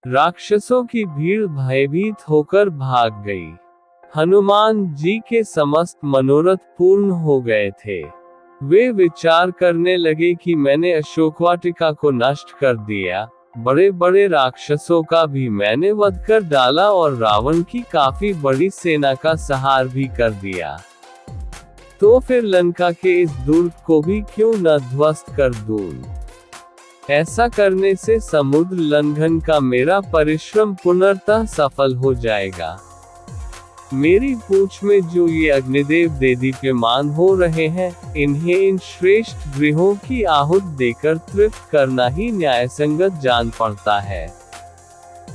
राक्षसों की भीड़ भयभीत होकर भाग गई। हनुमान जी के समस्त मनोरथ पूर्ण हो गए थे। वे विचार करने लगे कि मैंने अशोकवाटिका को नष्ट कर दिया, बड़े बड़े राक्षसों का भी मैंने वध कर डाला और रावण की काफी बड़ी सेना का संहार भी कर दिया। तो फिर लंका के इस दुर्ग को भी क्यों न ध्वस्त कर दूं? ऐसा करने से समुद्र लंघन का मेरा परिश्रम पुनर्तः सफल हो जाएगा। मेरी पूंछ में जो ये अग्निदेव देदीप्यमान हो रहे हैं, इन्हें इन श्रेष्ठ गृहों की आहूत देकर तृप्त करना ही न्यायसंगत जान पड़ता है।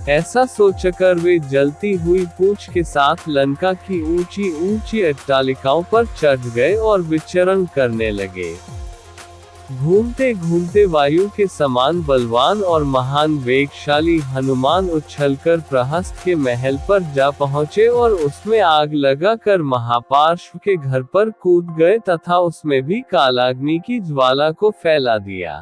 ऐसा सोचकर वे जलती हुई पूंछ के साथ लंका की ऊंची ऊंची अट्टालिकाओं पर चढ़ गए और विचरण करने लगे। घूमते घूमते वायु के समान बलवान और महान वेगशाली हनुमान उछलकर प्रहस्त के महल पर जा पहुँचे और उसमें आग लगाकर महापार्श्व के घर पर कूद गए तथा उसमें भी कालाग्नि की ज्वाला को फैला दिया।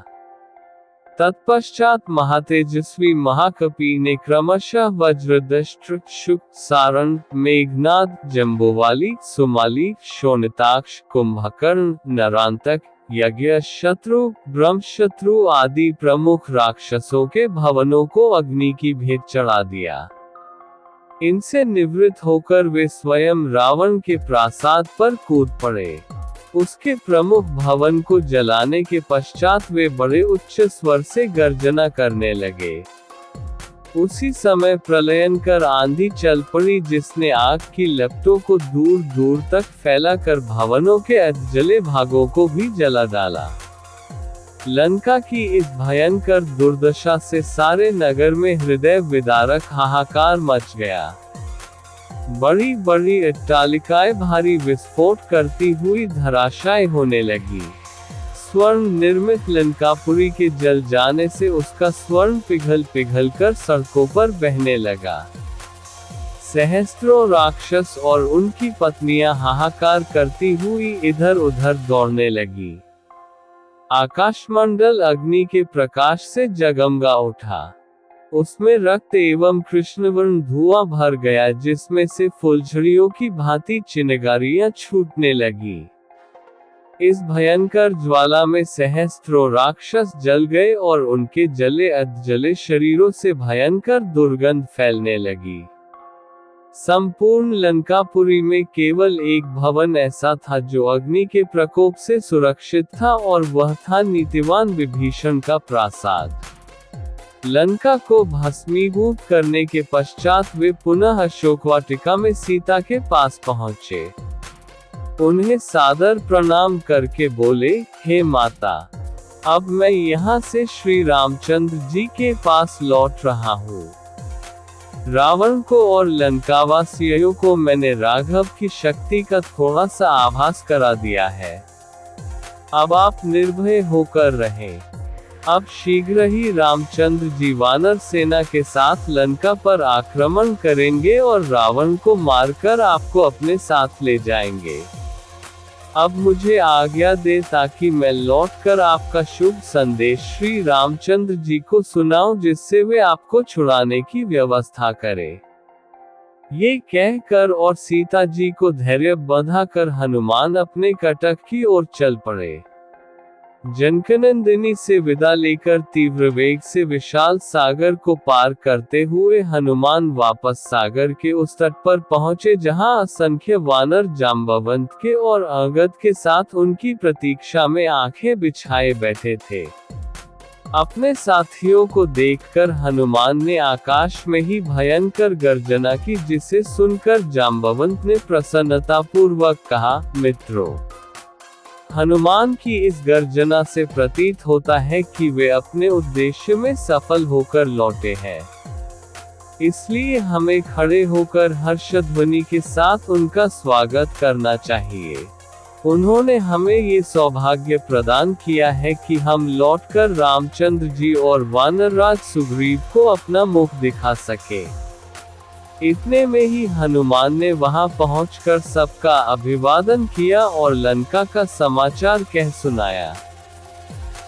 तत्पश्चात महातेजस्वी महाकपि ने क्रमशः वज्रदष्ट्र, शुक, सारण, मेघनाद, जम्बोवाली, सुमाली, शोणिताक्ष, कुंभकर्ण, नरांतक, यज्ञ शत्रु, ब्रह्मशत्रु आदि प्रमुख राक्षसों के भवनों को अग्नि की भेंट चढ़ा दिया। इनसे निवृत्त होकर वे स्वयं रावण के प्रासाद पर कूद पड़े। उसके प्रमुख भवन को जलाने के पश्चात वे बड़े उच्च स्वर से गर्जना करने लगे। उसी समय प्रलयंकर आंधी चल पड़ी, जिसने आग की लपटों को दूर दूर तक फैलाकर भवनों के अधजले भागों को भी जला डाला। लंका की इस भयंकर दुर्दशा से सारे नगर में हृदय विदारक हाहाकार मच गया। बड़ी बड़ी अट्टालिकाएं भारी विस्फोट करती हुई धराशायी होने लगी। स्वर्ण निर्मित लंकापुरी के जल जाने से उसका स्वर्ण पिघल पिघल कर सड़कों पर बहने लगा। सहस्त्रों राक्षस और उनकी पत्नियां हाहाकार करती हुई इधर उधर दौड़ने लगी। आकाशमंडल अग्नि के प्रकाश से जगमगा उठा। उसमें रक्त एवं कृष्णवर्ण धुआं भर गया, जिसमें से फुलझड़ियों की भांति चिनगारियां छूटने लगी। इस भयंकर ज्वाला में सहस्त्रों राक्षस जल गए और उनके जले अधजले शरीरों से भयंकर दुर्गंध फैलने लगी। संपूर्ण लंकापुरी में केवल एक भवन ऐसा था जो अग्नि के प्रकोप से सुरक्षित था, और वह था नीतिवान विभीषण का प्रासाद। लंका को भस्मीभूत करने के पश्चात वे पुनः अशोकवाटिका में सीता के पास पहुँचे। उन्हें सादर प्रणाम करके बोले, हे माता, अब मैं यहाँ से श्री रामचंद्र जी के पास लौट रहा हूँ। रावण को और लंकावासियों को मैंने राघव की शक्ति का थोड़ा सा आभास करा दिया है। अब आप निर्भय होकर रहें। अब शीघ्र ही रामचंद्र जी वानर सेना के साथ लंका पर आक्रमण करेंगे और रावण को मारकर आपको अपने साथ ले जाएंगे। अब मुझे आज्ञा दे ताकि मैं लौटकर आपका शुभ संदेश श्री रामचंद्र जी को सुनाऊं, जिससे वे आपको छुड़ाने की व्यवस्था करें। ये कहकर और सीता जी को धैर्य बंधाकर हनुमान अपने कटक की ओर चल पड़े। जनकनंदिनी से विदा लेकर तीव्र वेग से विशाल सागर को पार करते हुए हनुमान वापस सागर के उस तट पर पहुंचे, जहां असंख्य वानर जांबवंत के और अंगद के साथ उनकी प्रतीक्षा में आंखें बिछाए बैठे थे। अपने साथियों को देखकर हनुमान ने आकाश में ही भयंकर गर्जना की, जिसे सुनकर जांबवंत ने प्रसन्नतापूर्वक कहा, मित्रों, हनुमान की इस गर्जना से प्रतीत होता है कि वे अपने उद्देश्य में सफल होकर लौटे हैं। इसलिए हमें खड़े होकर हर्षध्वनि के साथ उनका स्वागत करना चाहिए। उन्होंने हमें ये सौभाग्य प्रदान किया है कि हम लौटकर रामचंद्र जी और वानरराज सुग्रीव को अपना मुख दिखा सके। इतने में ही हनुमान ने वहां पहुंचकर सबका अभिवादन किया और लंका का समाचार कह सुनाया।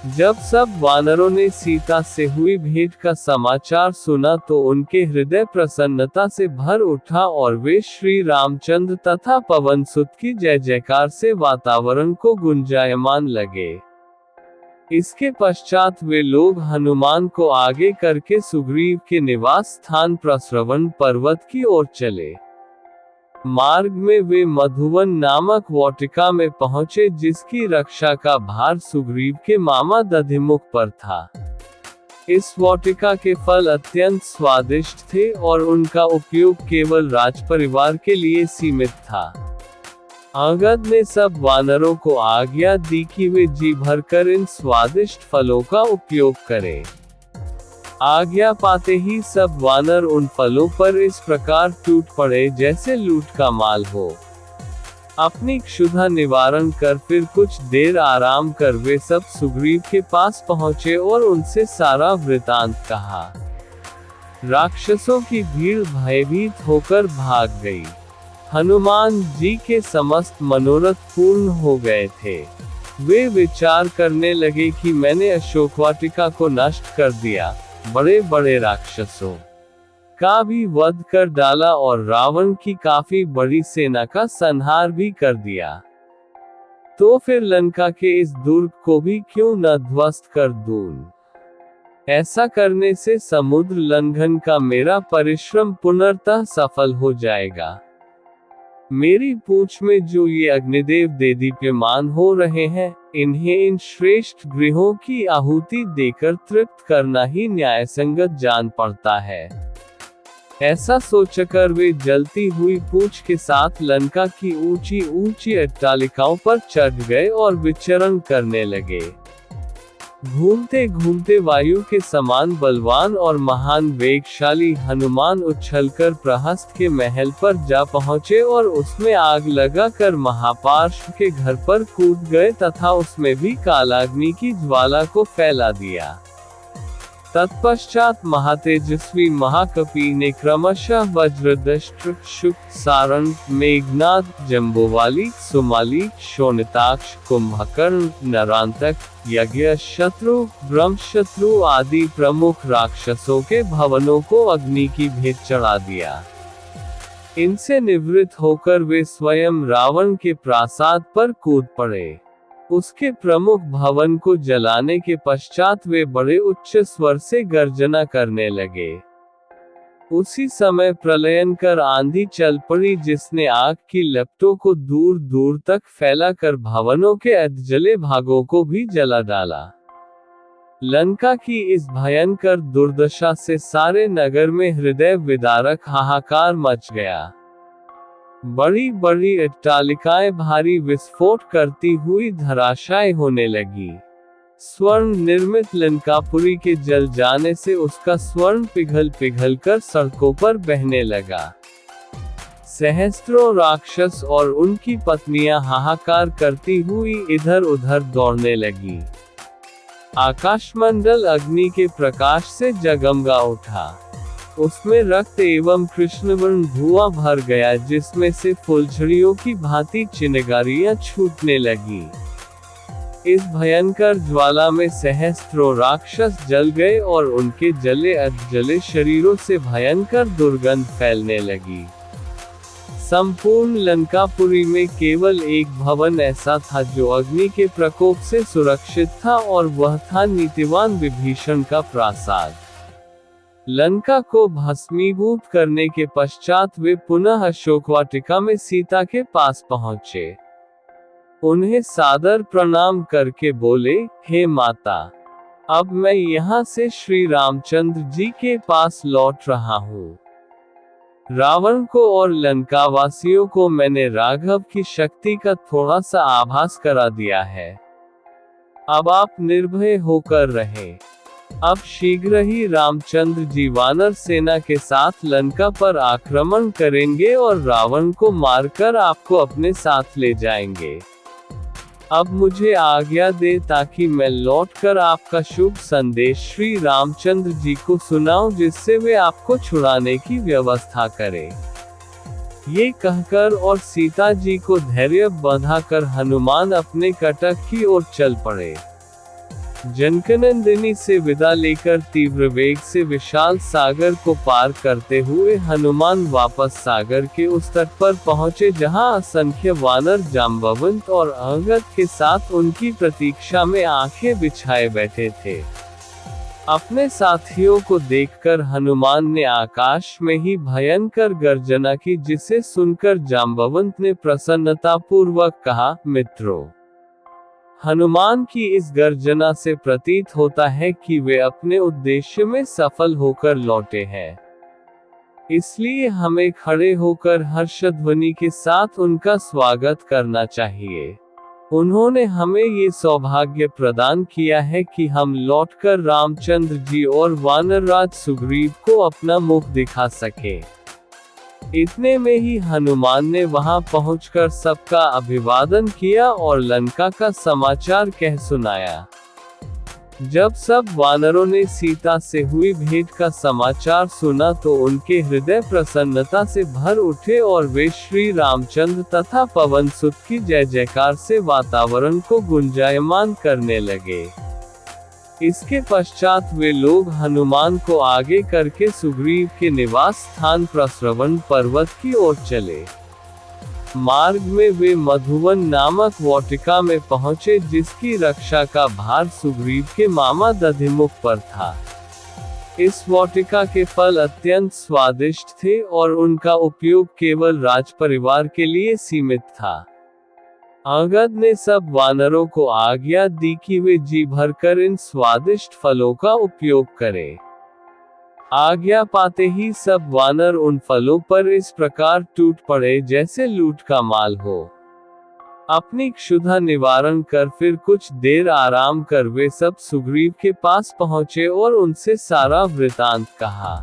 जब सब वानरों ने सीता से हुई भेंट का समाचार सुना तो उनके हृदय प्रसन्नता से भर उठा और वे श्री रामचंद्र तथा पवनसुत की जय जयकार से वातावरण को गुंजायमान लगे। इसके पश्चात वे लोग हनुमान को आगे करके सुग्रीव के निवास स्थान प्रस्रवण पर्वत की ओर चले। मार्ग में वे मधुवन नामक वाटिका में पहुंचे जिसकी रक्षा का भार सुग्रीव के मामा दधिमुख पर था। इस वाटिका के फल अत्यंत स्वादिष्ट थे और उनका उपयोग केवल राजपरिवार के लिए सीमित था। अंगद ने सब वानरों को आज्ञा दी कि वे जी भरकर इन स्वादिष्ट फलों का उपयोग करें। आज्ञा पाते ही सब वानर उन फलों पर इस प्रकार टूट पड़े जैसे लूट का माल हो। अपनी क्षुधा निवारण कर फिर कुछ देर आराम कर वे सब सुग्रीव के पास पहुँचे और उनसे सारा वृतांत कहा। राक्षसों की भीड़ भयभीत होकर भाग गई। हनुमान जी के समस्त मनोरथ पूर्ण हो गए थे। वे विचार करने लगे कि मैंने अशोकवाटिका को नष्ट कर दिया, बड़े बड़े राक्षसों का भी वध कर डाला और रावण की काफी बड़ी सेना का संहार भी कर दिया। तो फिर लंका के इस दुर्ग को भी क्यों न ध्वस्त कर दूं? ऐसा करने से समुद्र लंघन का मेरा परिश्रम पुनर्तः सफल हो जाएगा। मेरी पूंछ में जो ये अग्निदेव देदीप्यमान हो रहे हैं, इन्हें इन श्रेष्ठ गृहों की आहुति देकर तृप्त करना ही न्यायसंगत जान पड़ता है। ऐसा सोचकर वे जलती हुई पूंछ के साथ लंका की ऊंची ऊंची अट्टालिकाओं पर चढ़ गए और विचरण करने लगे। घूमते घूमते वायु के समान बलवान और महान वेगशाली हनुमान उछलकर प्रहस्त के महल पर जा पहुँचे और उसमें आग लगाकर महापार्श्व के घर पर कूद गए तथा उसमें भी कालाग्नि की ज्वाला को फैला दिया। तत्पश्चात महातेजस्वी महाकपि ने क्रमशः वज्रदष्ट, शुक, सारंग, मेघनाद, जम्बोवाली, सुमाली, शोणिताक्ष, कुंभकर्ण, नरांतक, यज्ञ शत्रु, ब्रह्मशत्रु आदि प्रमुख राक्षसों के भवनों को अग्नि की भेंट चढ़ा दिया। इनसे निवृत्त होकर वे स्वयं रावण के प्रासाद पर कूद पड़े। उसके प्रमुख भवन को जलाने के पश्चात वे बड़े उच्च स्वर से गर्जना करने लगे। उसी समय प्रलयंकर आंधी चल पड़ी जिसने आग की लपटों को दूर दूर तक फैलाकर भवनों के अधजले भागों को भी जला डाला। लंका की इस भयंकर दुर्दशा से सारे नगर में हृदय विदारक हाहाकार मच गया। बड़ी बड़ी अट्टालिकाएं भारी विस्फोट करती हुई धराशायी होने लगी। स्वर्ण निर्मित लंकापुरी के जल जाने से उसका स्वर्ण पिघल पिघल कर सड़कों पर बहने लगा। सहस्त्रों राक्षस और उनकी पत्नियां हाहाकार करती हुई इधर उधर दौड़ने लगी। आकाशमंडल अग्नि के प्रकाश से जगमगा उठा। उसमें रक्त एवं कृष्णवर्ण धुआं भर गया जिसमें से फुलझड़ियों की भांति चिनगारियां छूटने लगी। इस भयंकर ज्वाला में सहस्त्रों राक्षस जल गए और उनके जले अधजले शरीरों से भयंकर दुर्गंध फैलने लगी। संपूर्ण लंकापुरी में केवल एक भवन ऐसा था जो अग्नि के प्रकोप से सुरक्षित था और वह था नीतिवान विभीषण का प्रासाद। लंका को भस्मीभूत करने के पश्चात वे पुनः अशोकवाटिका में सीता के पास पहुँचे। उन्हें सादर प्रणाम करके बोले, हे माता, अब मैं यहाँ से श्री रामचंद्र जी के पास लौट रहा हूँ। रावण को और लंकावासियों को मैंने राघव की शक्ति का थोड़ा सा आभास करा दिया है। अब आप निर्भय होकर रहें। अब शीघ्र ही रामचंद्र जी वानर सेना के साथ लंका पर आक्रमण करेंगे और रावण को मारकर आपको अपने साथ ले जाएंगे। अब मुझे आज्ञा दे ताकि मैं लौटकर आपका शुभ संदेश श्री रामचंद्र जी को सुनाऊं जिससे वे आपको छुड़ाने की व्यवस्था करें। ये कहकर और सीता जी को धैर्य बंधाकर हनुमान अपने कटक की ओर चल पड़े। जनकनंदिनी से विदा लेकर तीव्र वेग से विशाल सागर को पार करते हुए हनुमान वापस सागर के उस तट पर पहुंचे जहां असंख्य वानर जांबवंत और अंगद के साथ उनकी प्रतीक्षा में आंखें बिछाए बैठे थे। अपने साथियों को देखकर हनुमान ने आकाश में ही भयंकर गर्जना की, जिसे सुनकर जांबवंत ने प्रसन्नतापूर्वक कहा, मित्रों, हनुमान की इस गर्जना से प्रतीत होता है कि वे अपने उद्देश्य में सफल होकर लौटे हैं। इसलिए हमें खड़े होकर हर्षध्वनि के साथ उनका स्वागत करना चाहिए। उन्होंने हमें ये सौभाग्य प्रदान किया है कि हम लौटकर रामचंद्र जी और वानरराज सुग्रीव को अपना मुख दिखा सके। इतने में ही हनुमान ने वहां पहुंचकर सबका अभिवादन किया और लंका का समाचार कह सुनाया। जब सब वानरों ने सीता से हुई भेंट का समाचार सुना तो उनके हृदय प्रसन्नता से भर उठे और वे श्री रामचंद्र तथा पवन सुत की जय जयकार से वातावरण को गुंजायमान करने लगे। इसके पश्चात वे लोग हनुमान को आगे करके सुग्रीव के निवास स्थान प्रस्रवण पर्वत की ओर चले। मार्ग में वे मधुवन नामक वाटिका में पहुंचे, जिसकी रक्षा का भार सुग्रीव के मामा दधिमुख पर था। इस वाटिका के फल अत्यंत स्वादिष्ट थे और उनका उपयोग केवल राजपरिवार के लिए सीमित था। अंगद ने सब वानरों को आज्ञा दी कि वे जी भरकर इन स्वादिष्ट फलों का उपयोग करें। आज्ञा पाते ही सब वानर उन फलों पर इस प्रकार टूट पड़े जैसे लूट का माल हो। अपनी क्षुधा निवारण कर फिर कुछ देर आराम कर वे सब सुग्रीव के पास पहुंचे और उनसे सारा वृतांत कहा।